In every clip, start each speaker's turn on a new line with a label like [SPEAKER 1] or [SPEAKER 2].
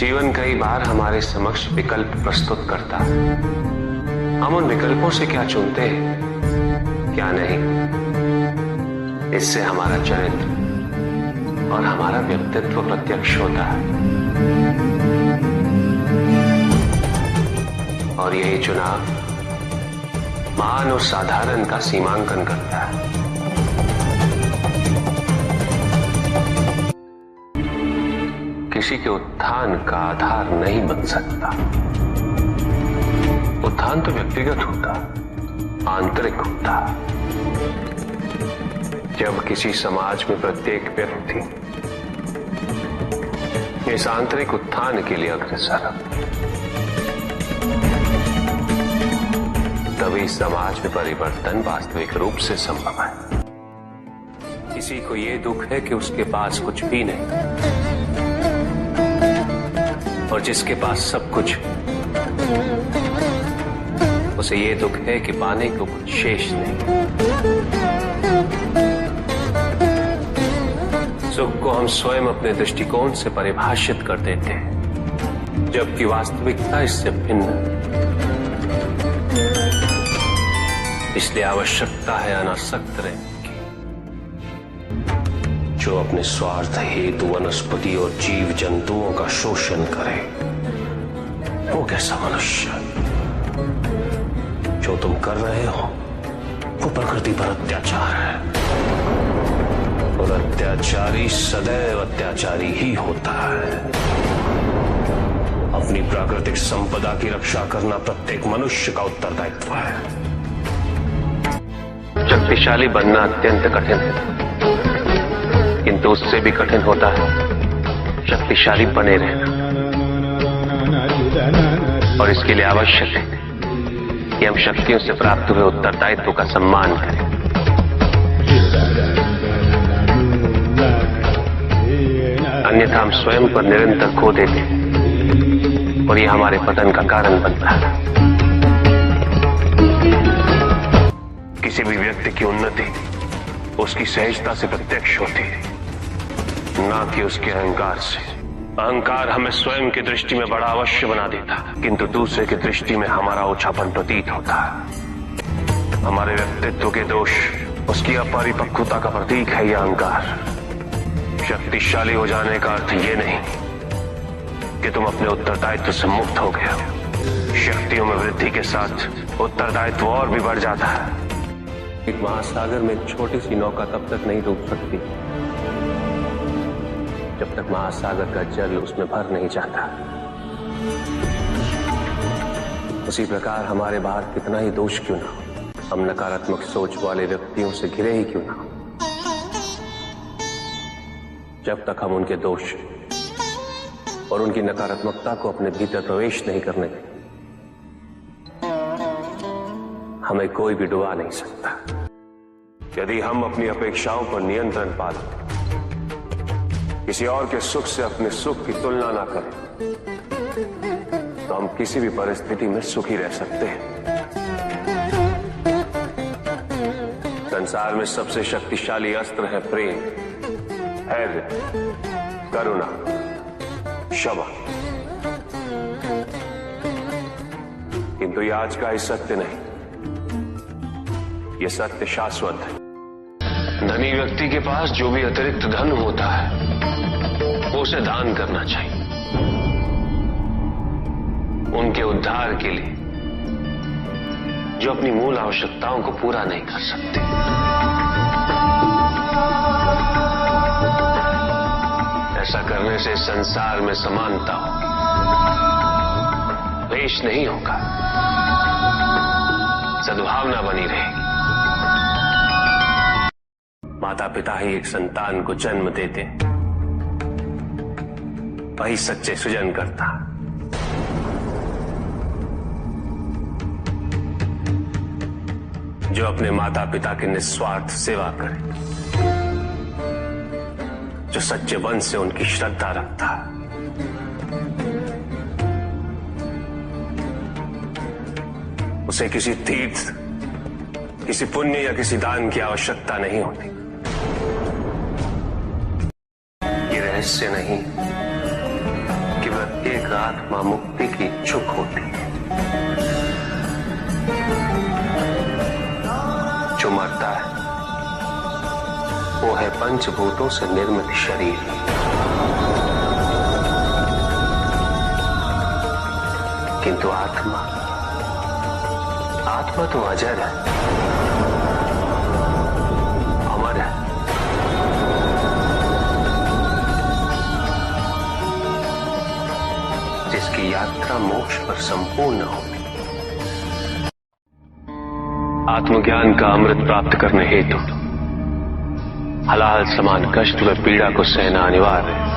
[SPEAKER 1] जीवन कई बार हमारे समक्ष विकल्प प्रस्तुत करता है। हम उन विकल्पों से क्या चुनते हैं, क्या नहीं, इससे हमारा चरित्र और हमारा व्यक्तित्व प्रत्यक्ष होता है। और यही चुनाव महान और साधारण का सीमांकन करता है। किसी के उत्थान का आधार नहीं बन सकता। उत्थान तो व्यक्तिगत होता, आंतरिक होता। जब किसी समाज में प्रत्येक व्यक्ति इस आंतरिक उत्थान के लिए अग्रसर है, तभी समाज में परिवर्तन वास्तविक रूप से संभव है। किसी को यह दुख है कि उसके पास कुछ भी नहीं, और जिसके पास सब कुछ, उसे ये दुख है कि पाने को कुछ शेष नहीं। सुख को हम स्वयं अपने दृष्टिकोण से परिभाषित कर देते हैं, जबकि वास्तविकता इससे भिन्न है। इसलिए आवश्यकता है अनासक्त रहने की। जो अपने स्वार्थ हेतु वनस्पति और जीव जंतुओं का शोषण करे, वो कैसा मनुष्य? जो तुम कर रहे हो वो प्रकृति पर अत्याचार है, और अत्याचारी सदैव अत्याचारी ही होता है। अपनी प्राकृतिक संपदा की रक्षा करना प्रत्येक मनुष्य का उत्तरदायित्व है। शक्तिशाली बनना अत्यंत कठिन है, किंतु उससे भी कठिन होता है शक्तिशाली बने रहना। और इसके लिए आवश्यक है कि हम शक्तियों से प्राप्त हुए उत्तरदायित्व का सम्मान करें। अन्यथा हम स्वयं पर निरंतर खो देते हैं, और यह हमारे पतन का कारण बनता है। किसी भी व्यक्ति की उन्नति उसकी सहजता से प्रत्यक्ष होती है, ना कि उसके अहंकार से। अहंकार हमें स्वयं की दृष्टि में बड़ा अवश्य बना देता है, किंतु दूसरे की दृष्टि में हमारा ओछापन प्रतीत होता है। हमारे व्यक्तित्व के दोष उसकी अपरिपक्वता का प्रतीक है यह अहंकार। शक्तिशाली हो जाने का अर्थ यह नहीं कि तुम अपने उत्तरदायित्व से मुक्त हो गए हो। शक्तियों में वृद्धि के साथ उत्तरदायित्व और भी बढ़ जाता है। एक महासागर में एक छोटी सी नौका तब तक नहीं डूब सकती जब तक महासागर का जल उसमें भर नहीं जाता। उसी प्रकार हमारे बाहर कितना ही दोष क्यों ना हो, हम नकारात्मक सोच वाले व्यक्तियों से घिरे ही क्यों ना हो, जब तक हम उनके दोष और उनकी नकारात्मकता को अपने भीतर प्रवेश नहीं करने दें, हमें कोई भी डुबा नहीं सकता। यदि हम अपनी अपेक्षाओं पर नियंत्रण पा लें, किसी और के सुख से अपने सुख की तुलना ना करें, तो हम किसी भी परिस्थिति में सुखी रह सकते हैं। संसार में सबसे शक्तिशाली अस्त्र है प्रेम, धैर्य, करुणा, क्षमा। किंतु यह आज का ही सत्य नहीं, यह सत्य शाश्वत है। धनी व्यक्ति के पास जो भी अतिरिक्त धन होता है वो उसे दान करना चाहिए, उनके उद्धार के लिए जो अपनी मूल आवश्यकताओं को पूरा नहीं कर सकते। ऐसा करने से संसार में समानता होगी, द्वेष नहीं होगा, सद्भावना बनी रहेगी। माता पिता ही एक संतान को जन्म देते, वही सच्चे सृजन करता। जो अपने माता पिता की निस्वार्थ सेवा करे, जो सच्चे मन से उनकी श्रद्धा रखता, उसे किसी तीर्थ, किसी पुण्य या किसी दान की आवश्यकता नहीं होती। ये रहस्य नहीं कि वह प्रत्येक आत्मा मुक्ति की इच्छुक होती है। जो मरता है वो है पंचभूतों से निर्मित शरीर। किंतु आत्मा तो अजर है, अमर है। जिसकी यात्रा मोक्ष पर संपूर्ण होगी। आत्मज्ञान का अमृत प्राप्त करने हेतु हलाल समान कष्ट व पीड़ा को सहना अनिवार्य है।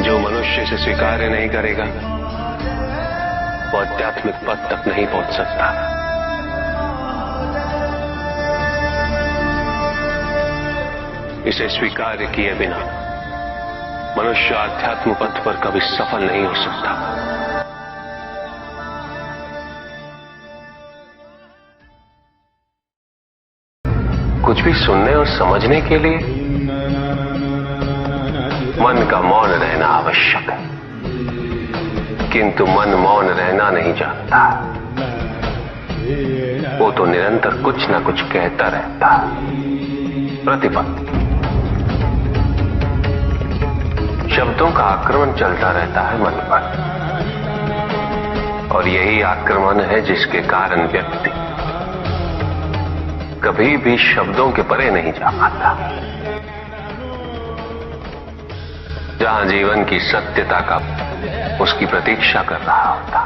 [SPEAKER 1] जो मनुष्य से स्वीकार्य नहीं करेगा वो आध्यात्मिक पथ तक नहीं पहुंच सकता। इसे स्वीकार्य किए बिना मनुष्य आध्यात्म पथ पर कभी सफल नहीं हो सकता। कुछ भी सुनने और समझने के लिए मन का मौन रहना आवश्यक है, किंतु मन मौन रहना नहीं जानता। वो तो निरंतर कुछ ना कुछ कहता रहता। प्रतिपल शब्दों का आक्रमण चलता रहता है मन पर, और यही आक्रमण है जिसके कारण व्यक्ति कभी भी शब्दों के परे नहीं जा पाता। जहां जीवन की सत्यता का उसकी प्रतीक्षा कर रहा होता,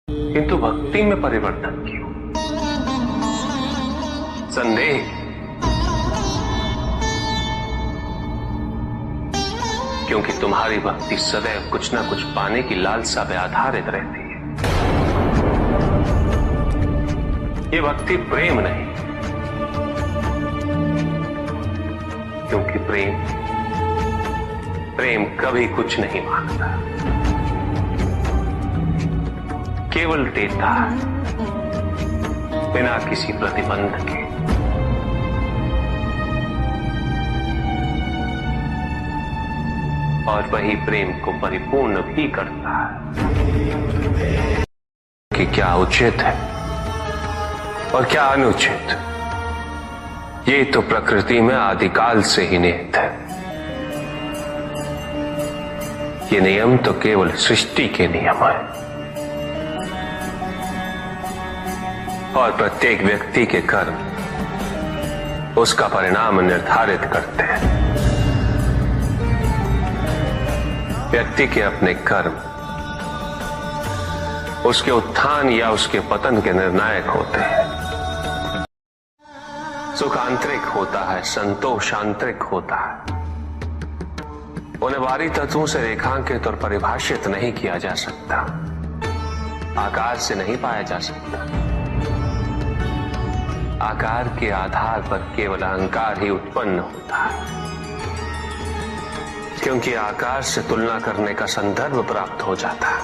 [SPEAKER 1] किंतु भक्ति में परिवर्तन क्यों? संदेह, क्योंकि तुम्हारी भक्ति सदैव कुछ ना कुछ पाने की लालसा पे आधारित रहती है। ये भक्ति प्रेम नहीं, क्योंकि प्रेम कभी कुछ नहीं मांगता, केवल देता है बिना किसी प्रतिबंध के। और वही प्रेम को परिपूर्ण भी करता है कि क्या उचित है और क्या अनुचित, ये तो प्रकृति में आदिकाल से ही निहित है। ये नियम तो केवल सृष्टि के नियम है, और प्रत्येक व्यक्ति के कर्म उसका परिणाम निर्धारित करते हैं। व्यक्ति के अपने कर्म उसके उत्थान या उसके पतन के निर्णायक होते हैं। सुख आंतरिक होता है, संतोष आंतरिक होता है। उन्हें बाहरी तत्वों से रेखांकित और परिभाषित नहीं किया जा सकता, आकार से नहीं पाया जा सकता। आकार के आधार पर केवल अहंकार ही उत्पन्न होता है, क्योंकि आकार से तुलना करने का संदर्भ प्राप्त हो जाता है।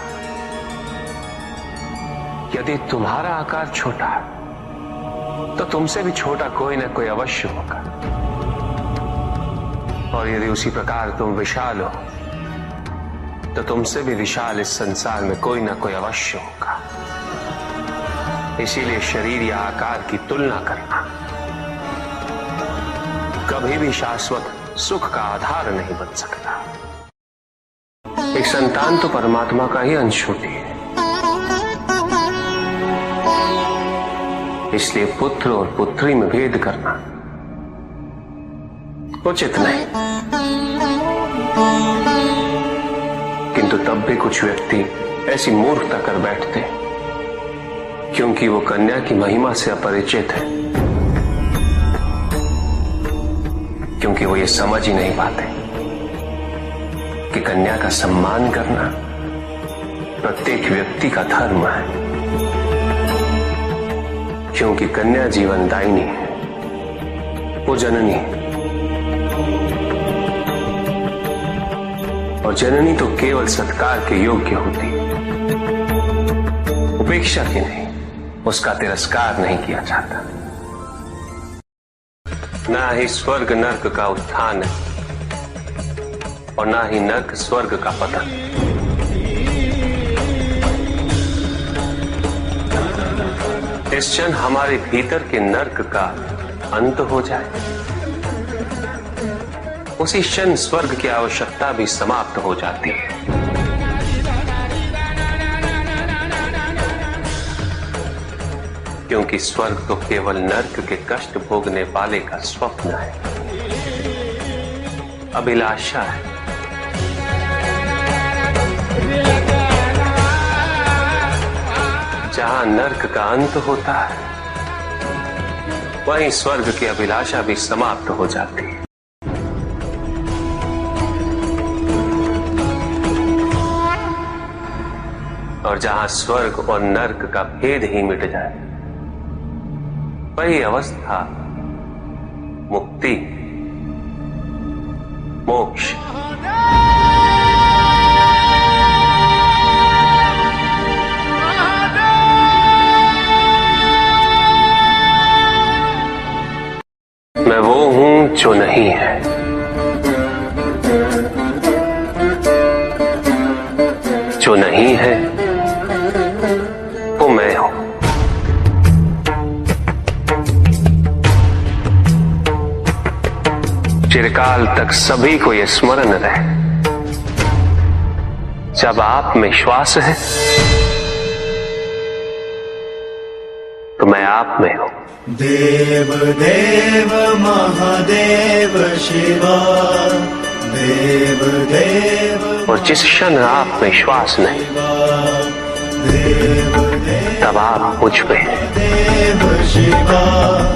[SPEAKER 1] यदि तुम्हारा आकार छोटा है तो तुमसे भी छोटा कोई ना कोई अवश्य होगा, और यदि उसी प्रकार तुम विशाल हो तो तुमसे भी विशाल इस संसार में कोई ना कोई अवश्य होगा। इसीलिए शरीर या आकार की तुलना करना कभी भी शाश्वत सुख का आधार नहीं बन सकता। एक संतान तो परमात्मा का ही अंश होती है, इसलिए पुत्र और पुत्री में भेद करना उचित नहीं। किंतु तब भी कुछ व्यक्ति ऐसी मूर्खता कर बैठते हैं, क्योंकि वो कन्या की महिमा से अपरिचित है, क्योंकि वो ये समझ ही नहीं पाते कि कन्या का सम्मान करना प्रत्येक व्यक्ति का धर्म है, क्योंकि कन्या जीवनदायिनी है, वो जननी है, और जननी तो केवल सत्कार के योग्य होती है, उपेक्षा की नहीं, उसका तिरस्कार नहीं किया जाता। ना ही स्वर्ग नर्क का उत्थान है और ना ही नर्क स्वर्ग का पतन। इस क्षण हमारे भीतर के नर्क का अंत हो जाए, उसी क्षण स्वर्ग की आवश्यकता भी समाप्त हो जाती है। क्योंकि स्वर्ग तो केवल नर्क के कष्ट भोगने वाले का स्वप्न है, अभिलाषा है। जहां नर्क का अंत होता है, वहीं स्वर्ग की अभिलाषा भी समाप्त हो जाती है। और जहां स्वर्ग और नर्क का भेद ही मिट जाए, वही अवस्था मुक्ति, मोक्ष। मैं वो हूं जो नहीं है, जो नहीं है वो मैं हूं। चिरकाल तक सभी को यह स्मरण रहे, जब आप में श्वास है तो मैं आप में हूं।
[SPEAKER 2] देव देव महादेव शिवा, देव देव।
[SPEAKER 1] और जिस क्षण आप में श्वास नहीं, तब आप मुझ में।
[SPEAKER 2] देव शिवा।